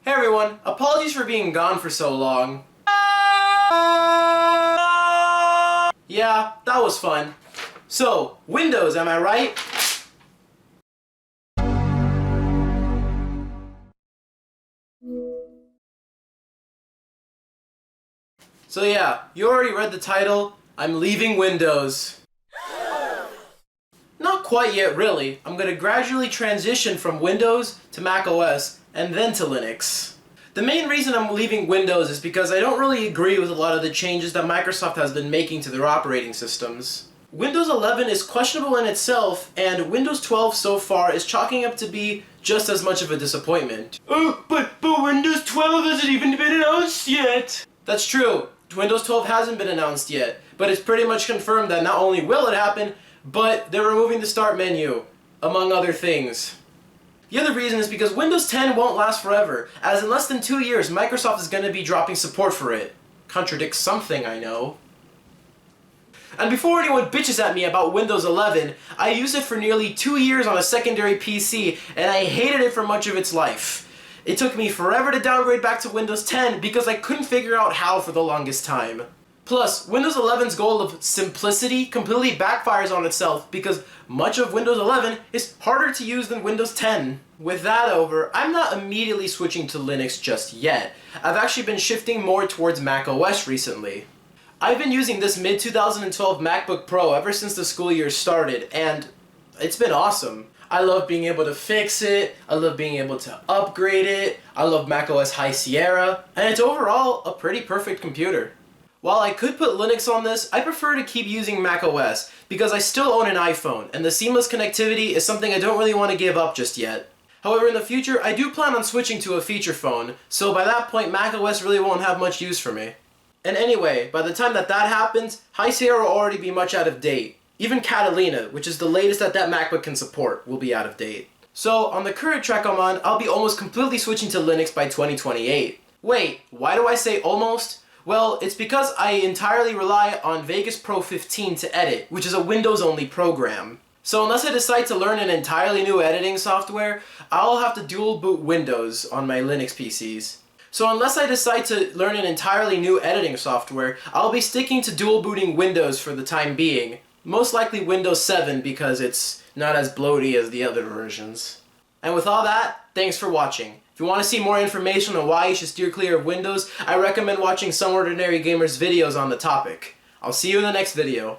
Hey everyone, apologies for being gone for so long. Yeah, that was fun. So, Windows, am I right? So yeah, you already read the title. I'm leaving Windows. Not quite yet, really. I'm gonna gradually transition from Windows to macOS and then to Linux. The main reason I'm leaving Windows is because I don't really agree with a lot of the changes that Microsoft has been making to their operating systems. Windows 11 is questionable in itself, and Windows 12 so far is chalking up to be just as much of a disappointment. Oh, but Windows 12 hasn't even been announced yet! That's true. Windows 12 hasn't been announced yet, but it's pretty much confirmed that not only will it happen, but they're removing the start menu, among other things. The other reason is because Windows 10 won't last forever, as in less than 2 years Microsoft is going to be dropping support for it. Contradicts something, I know. And before anyone bitches at me about Windows 11, I used it for nearly 2 years on a secondary PC, and I hated it for much of its life. It took me forever to downgrade back to Windows 10 because I couldn't figure out how for the longest time. Plus, Windows 11's goal of simplicity completely backfires on itself because much of Windows 11 is harder to use than Windows 10. With that over, I'm not immediately switching to Linux just yet. I've actually been shifting more towards macOS recently. I've been using this mid-2012 MacBook Pro ever since the school year started, and it's been awesome. I love being able to fix it, I love being able to upgrade it, I love macOS High Sierra, and it's overall a pretty perfect computer. While I could put Linux on this, I prefer to keep using macOS because I still own an iPhone, and the seamless connectivity is something I don't really want to give up just yet. However, in the future, I do plan on switching to a feature phone, so by that point macOS really won't have much use for me. And anyway, by the time that happens, High Sierra will already be much out of date. Even Catalina, which is the latest that MacBook can support, will be out of date. So, on the current track I'm on, I'll be almost completely switching to Linux by 2028. Wait, why do I say almost? Well, it's because I entirely rely on Vegas Pro 15 to edit, which is a Windows-only program. So unless I decide to learn an entirely new editing software, I'll have to dual boot Windows on my Linux PCs. So unless I decide to learn an entirely new editing software, I'll be sticking to dual booting Windows for the time being. Most likely Windows 7 because it's not as bloaty as the other versions. And with all that, thanks for watching. If you want to see more information on why you should steer clear of Windows, I recommend watching Some Ordinary Gamer's videos on the topic. I'll see you in the next video.